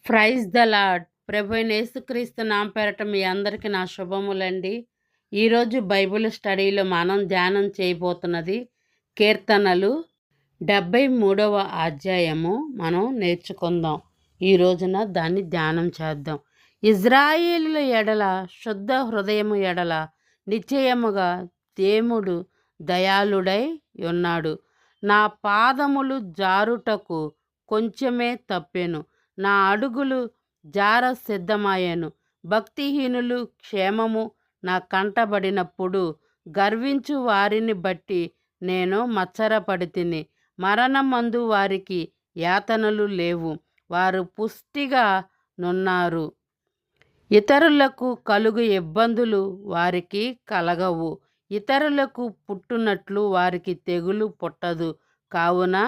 Praise the lord. ప్రభు అయిన యేసుక్రీస్తు నామ పేరట మీ అందరికీ నా శుభములండి. ఈరోజు బైబిల్ స్టడీలో మనం ధ్యానం చేయబోతున్నది కీర్తనలు 73వ అధ్యాయము మనం నేర్చుకుందాం. ఈ రోజున దాన్ని ధ్యానం చేద్దాం. ఇజ్రాయేలుల ఎడల శుద్ధ హృదయము ఎడల నిశ్చయముగా దేవుడు దయాళుడై ఉన్నాడు. నా పాదములు జారుటకు కొంచెమే తప్పెను, నా అడుగులు జార సిద్ధమాయెను. భక్తిహీనులు క్షేమము నా కంటబడినప్పుడు గర్వించు వారిని బట్టి నేను మత్సరపడితిని. మరణమందు వారికి యాతనలు లేవు, వారు పుష్టిగా నున్నారు. ఇతరులకు కలుగు ఇబ్బందులు వారికి కలగవు, ఇతరులకు పుట్టునట్లు వారికి తెగులు పుట్టదు. కావున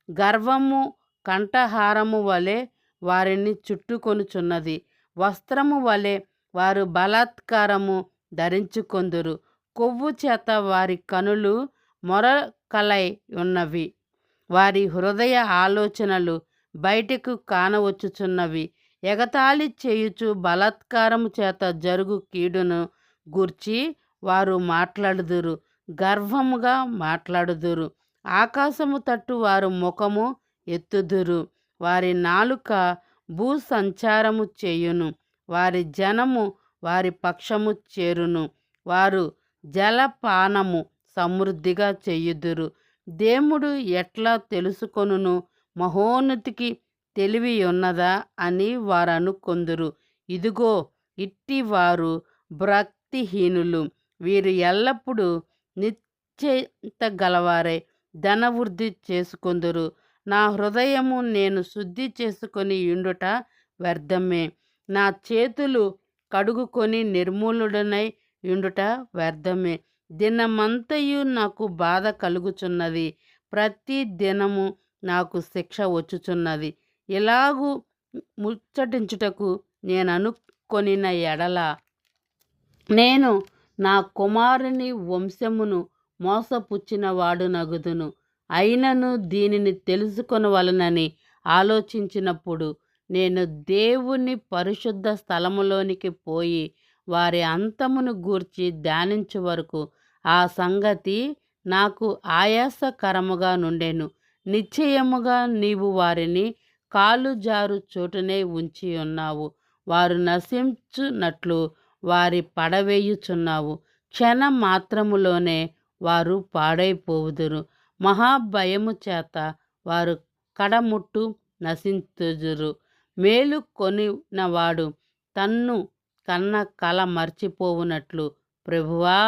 గర్వము కంఠహారము వలె వారిని చుట్టుకొనుచున్నది, వస్త్రము వలె వారు బలాత్కారము ధరించుకొందురు. కొవ్వు చేత వారి కనులు మొరకలై ఉన్నవి, వారి హృదయ ఆలోచనలు బయటకు కానవచ్చుచున్నవి. ఎగతాళి చేయుచు బలాత్కారము చేత జరుగు కీడును గూర్చి వారు మాట్లాడుదురు, గర్వముగా మాట్లాడుదురు. ఆకాశము తట్టు వారు ముఖము ఎత్తుదురు, వారి నాలుక భూ సంచారము చేయును, వారి జనము వారి పక్షము చేరును, వారు జలపానము సమృద్ధిగా చేయుదురు. దేవుడు ఎట్లా తెలుసుకొనును, మహోన్నతికి తెలివి ఉన్నదా అని వారు అనుకొందురు. ఇదిగో ఇట్టి వారు భక్తిహీనులు, వీరు ఎల్లప్పుడూ నిశ్చయత గలవారై ధనవృద్ధి చేసుకొందురు. నా హృదయము నేను శుద్ధి చేసుకొని యుండుట వ్యర్థమే, నా చేతులు కడుగుకొని నిర్మూలుడనై యుండుట వ్యర్థమే. దినమంతయు నాకు బాధ కలుగుచున్నది, ప్రతి దినము నాకు శిక్ష వచ్చుచున్నది. ఇలాగూ ముచ్చటించుటకు నేను అనుకొనిన ఎడల నేను నా కుమారుని వంశమును మోసపుచ్చిన వాడునగుదును. అయినను దీనిని తెలుసుకొనవలనని ఆలోచించినప్పుడు నేను దేవుని పరిశుద్ధ స్థలములోనికి పోయి వారి అంతమును గూర్చి ధ్యానించు వరకు ఆ సంగతి నాకు ఆయాసకరముగా నుండెను. నిశ్చయముగా నీవు వారిని కాలు జారు చోటునే ఉంచి ఉన్నావు, వారు నశించునట్లు వారి పడవేయుచున్నావు. క్షణ మాత్రములోనే వారు పాడైపోవుదురు, మహాభయము చేత వారు కడముట్టు నశించుదురు. మేలు కొనినవాడు తన్ను కన్న కల మర్చిపోవునట్లు ప్రభువా,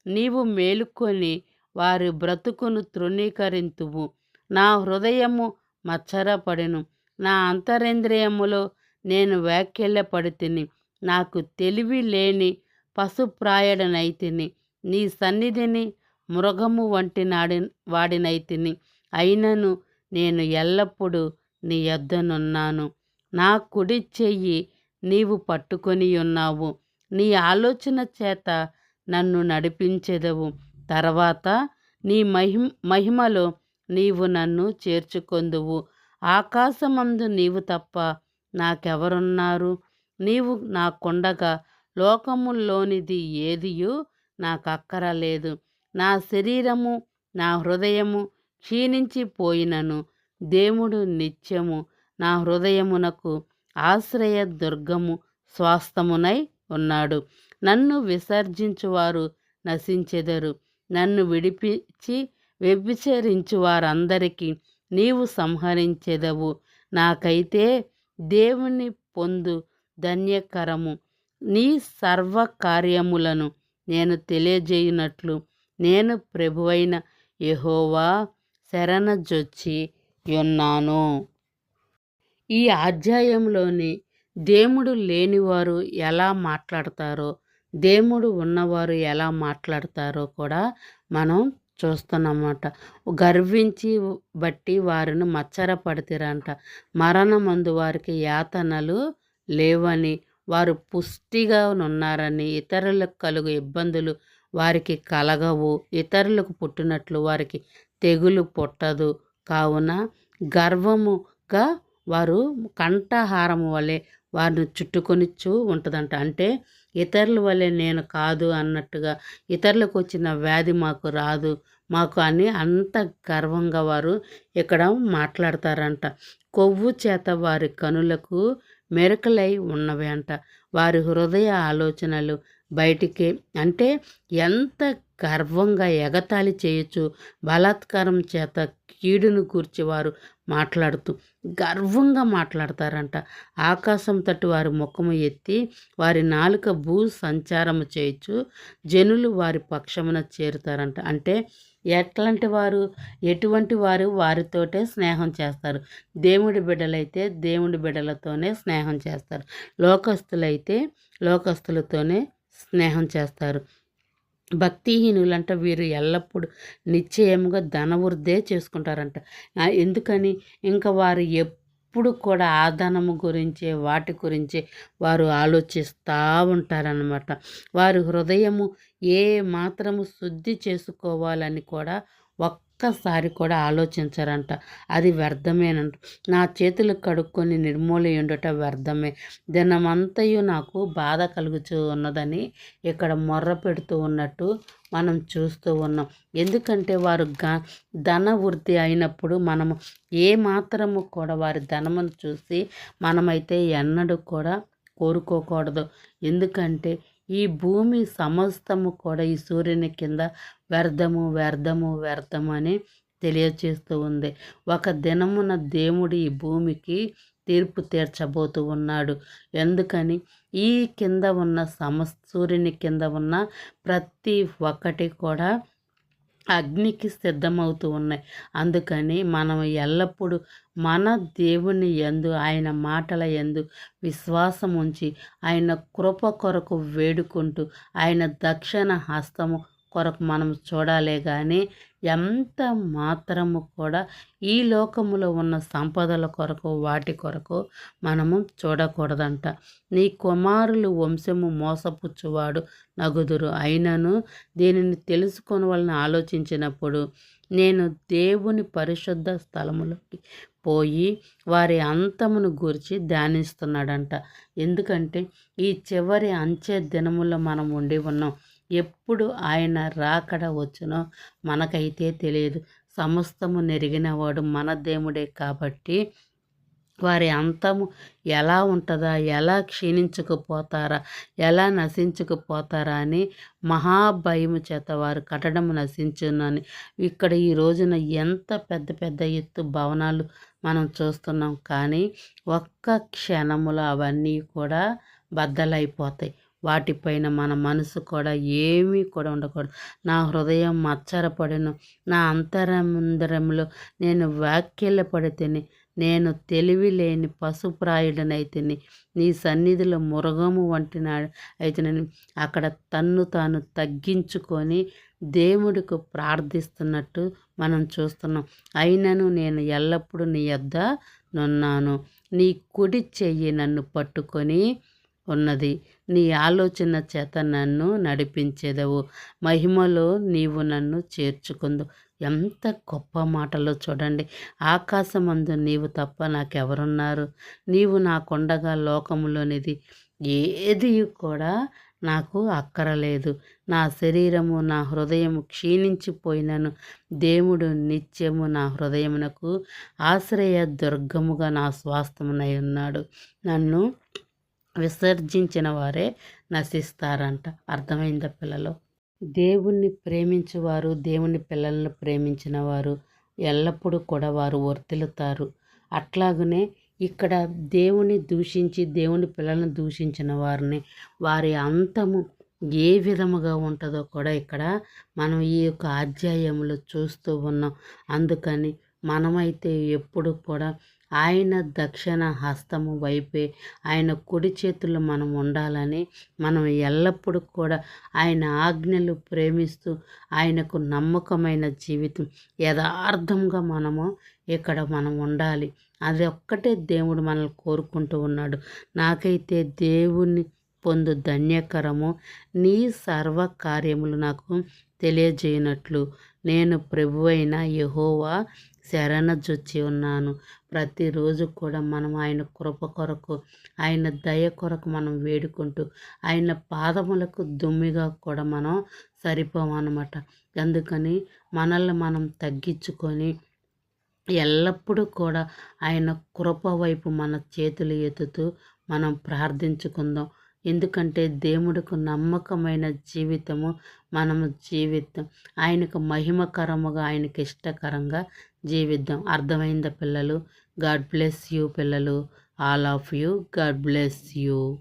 నీవు మేలుకొని వారి బ్రతుకును తృణీకరింతువు. నా హృదయము మత్సరపడెను, నా అంతరేంద్రియములో నేను వ్యాఖ్యలపడితిని. నాకు తెలివి లేని పశుప్రాయుడనైతిని, నీ సన్నిధిని మృగము వంటి వాడినైతిని. అయినను నేను ఎల్లప్పుడూ నీ యొద్దనున్నాను. నా కుడి చెయ్యి నీవు పట్టుకొని ఉన్నావు, నీ ఆలోచన చేత నన్ను నడిపించెదవు. తర్వాత నీ మహిమలో నీవు నన్ను చేర్చుకొందువు. ఆకాశమందు నీవు తప్ప నాకెవరున్నారు? నీవు నాకుండగా లోకములోనిది ఏదియూ నాకక్కరలేదు. నా శరీరము నా హృదయము క్షీణించిపోయినను దేవుడు నిత్యము నా హృదయమునకు ఆశ్రయ దుర్గము స్వాస్థమునై ఉన్నాడు. నన్ను విసర్జించువారు నశించెదరు, నన్ను విడిపించి వ్యభిచరించు వారందరికీ నీవు సంహరించెదవు. నాకైతే దేవుని పొందు ధన్యకరము. నీ సర్వకార్యములను నేను తెలియజేయునట్లు నేను ప్రభువైన యెహోవా శరణజొచ్చి ఉన్నాను. ఈ అధ్యాయంలోని దేవుడు లేనివారు ఎలా మాట్లాడతారో, దేవుడు ఉన్నవారు ఎలా మాట్లాడతారో కూడా మనం చూస్తున్నమాట. గర్వించి బట్టి వారిని మత్సరపడితిరంట. మరణమందు వారికి యాతనలు లేవని, వారు పుష్టిగా ఉన్నారని, ఇతరులకు కలుగు ఇబ్బందులు వారికి కలగవు, ఇతరులకు పుట్టినట్లు వారికి తెగులు పుట్టదు. కావున గర్వముగా వారు కంఠహారం వలె వారిని చుట్టుకొనిచ్చు ఉంటుందంట. అంటే ఇతరుల వలె నేను కాదు అన్నట్టుగా, ఇతరులకు వచ్చిన వ్యాధి మాకు రాదు మాకు అని అంత గర్వంగా వారు ఇక్కడ మాట్లాడతారంట. కొవ్వు చేత వారి కనులకు మెరకలై ఉన్నవి అంట. వారి హృదయ ఆలోచనలు బయటికి అంటే ఎంత గర్వంగా ఎగతాళి చేయొచ్చు. బలాత్కారం చేత కీడును గూర్చి వారు మాట్లాడుతూ గర్వంగా మాట్లాడతారంట. ఆకాశం తట్టు వారి ముఖము ఎత్తి వారి నాలుక భూ సంచారము చేయొచ్చు. జనులు వారి పక్షమున చేరుతారంట. అంటే ఎట్లాంటి వారు, ఎటువంటి వారు వారితోటే స్నేహం చేస్తారు. దేవుడి బిడ్డలైతే దేవుడి బిడ్డలతోనే స్నేహం చేస్తారు. లోకస్తులైతే లోకస్తులతోనే స్నేహం చేస్తారు. భక్తిహీనులంట వీరు ఎల్లప్పుడూ నిశ్చయముగా ధనవృద్ధే చేసుకుంటారంట. ఎందుకని ఇంకా వారు ఎప్పుడు కూడా ఆ ధనము గురించే వాటి గురించే వారు ఆలోచిస్తూ ఉంటారన్నమాట. వారి హృదయము ఏ మాత్రము శుద్ధి చేసుకోవాలని కూడా ఒక్కసారి కూడా ఆలోచించరంట. అది వ్యర్థమేనంట. నా చేతులు కడుక్కొని నిర్మూలయుండుట వ్యర్థమే, దినమంతయు నాకు బాధ కలుగుతూ ఉన్నదని ఇక్కడ మొర్ర పెడుతూ ఉన్నట్టు మనం చూస్తూ ఉన్నాం. ఎందుకంటే వారు ధన వృద్ధి అయినప్పుడు మనము ఏ మాత్రము కూడా వారి ధనమును చూసి మనమైతే ఎన్నడూ కూడా కోరుకోకూడదు. ఎందుకంటే ఈ భూమి సమస్తము కూడా ఈ సూర్యుని కింద వ్యర్థము వ్యర్థము వ్యర్థము అని తెలియచేస్తూ ఉంది. ఒక దినమున దేవుడు ఈ భూమికి తీర్పు తీర్చబోతూ ఉన్నాడు. ఎందుకని ఈ కింద ఉన్న సూర్యుని కింద ఉన్న ప్రతి ఒక్కటి కూడా అగ్నికి సిద్ధమవుతూ ఉన్నాయి. అందుకని మనం ఎల్లప్పుడూ మన దేవుని యందు, ఆయన మాటల యందు విశ్వాసం ఉంచి ఆయన కృప కొరకు వేడుకుంటూ ఆయన దక్షిణ హస్తము కొరకు మనం చూడాలే కానీ ఎంత మాత్రము కూడా ఈ లోకములో ఉన్న సంపదల కొరకు వాటి కొరకు మనము చూడకూడదంట. నీ కుమారులు వంశము మోసపుచ్చువాడు నగుదురు, అయినను దీనిని తెలుసుకొని వాళ్ళని ఆలోచించినప్పుడు నేను దేవుని పరిశుద్ధ స్థలములోకి పోయి వారి అంతమును గూర్చి ధ్యానిస్తున్నాడంట. ఎందుకంటే ఈ చివరి అంచె దినములో మనం ఉండి ఉన్నాం. ఎప్పుడు ఆయన రాకడ వచ్చునో మనకైతే తెలియదు. సమస్తము నెరిగినవాడు మన దేవుడే కాబట్టి వారి అంతము ఎలా ఉంటుందా, ఎలా క్షీణించుకుపోతారా, ఎలా నశించుకుపోతారా అని మహాభయము చేత వారు కట్టడము నశించునని ఇక్కడ ఈ రోజున ఎంత పెద్ద పెద్ద ఎత్తు భవనాలు మనం చూస్తున్నాం. కానీ ఒక్క క్షణములో అవన్నీ కూడా బద్దలైపోతాయి. వాటిపైన మన మనసు కూడా ఏమీ కూడా ఉండకూడదు. నా హృదయం మచ్చరపడెను, నా అంతరంద్రములో నేను వ్యాఖ్యలపడి తిని, నేను తెలివి లేని పశుప్రాయుడనైతిని, నీ సన్నిధిలో మృగము వంటి అయితేనని అక్కడ తన్ను తాను తగ్గించుకొని దేవుడికి ప్రార్థిస్తున్నట్టు మనం చూస్తున్నాం. అయినను నేను ఎల్లప్పుడూ నీ యొద్ద నున్నాను, నీ కుడి చెయ్యి నన్ను పట్టుకొని ఉన్నది, నీ ఆలోచన చేత నన్ను నడిపించేదవు, మహిమలో నీవు నన్ను చేర్చుకుందు. ఎంత గొప్ప మాటలో చూడండి. ఆకాశమందు నీవు తప్ప నాకెవరున్నారు, నీవు నాకుండగా లోకములోనిది ఏది కూడా నాకు అక్కరలేదు. నా శరీరము నా హృదయము క్షీణించిపోయినను దేవుడు నిత్యము నా హృదయమునకు ఆశ్రయ దుర్గముగా నా స్వాస్థ్యమునై ఉన్నాడు. నన్ను విసర్జించిన వారే నశిస్తారంట. అర్థమైందా పిల్లలు? దేవుణ్ణి ప్రేమించేవారు, దేవుని పిల్లలను ప్రేమించిన వారు ఎల్లప్పుడూ కూడా వారు వర్ధిల్లుతారు. అట్లాగనే ఇక్కడ దేవుని దూషించి దేవుని పిల్లలను దూషించిన వారిని వారి అంతము ఏ విధముగా ఉంటుందో కూడా ఇక్కడ మనం ఈ యొక్క అధ్యాయంలో చూస్తూ ఉన్నాం. అందుకని మనమైతే ఎప్పుడు కూడా ఆయన దక్షిణ హస్తము వైపే, ఆయన కుడి చేతుల్లో మనం ఉండాలని మనం ఎల్లప్పుడూ కూడా ఆయన ఆజ్ఞలు ప్రేమిస్తూ ఆయనకు నమ్మకమైన జీవితం యథార్థంగా మనము ఇక్కడ మనం ఉండాలి. అది ఒక్కటే దేవుడు మనల్ని కోరుకుంటూ ఉన్నాడు. నాకైతే దేవుణ్ణి పొందు ధన్యకరము, నీ సర్వ కార్యములు నాకు తెలియజేయనట్లు నేను ప్రభువైన యెహోవా శరణజొచ్చి ఉన్నాను. ప్రతిరోజు కూడా మనం ఆయన కృప కొరకు, ఆయన దయ కొరకు మనం వేడుకుంటూ, ఆయన పాదములకు దుమ్మిగా కూడా మనం సరిపోమన్నమాట. అందుకని మనల్ని మనం తగ్గించుకొని ఎల్లప్పుడూ కూడా ఆయన కృప వైపు మన చేతులు ఎత్తుతూ మనం ప్రార్థించుకుందాం. ఎందుకంటే దేవుడికి నమ్మకమైన జీవితము మనము జీవిద్దాం. ఆయనకు మహిమకరముగా, ఆయనకి ఇష్టకరంగా జీవిద్దాం. అర్థమైందా పిల్లలు? గాడ్ బ్లెస్ యూ పిల్లలు. All of you. God bless you.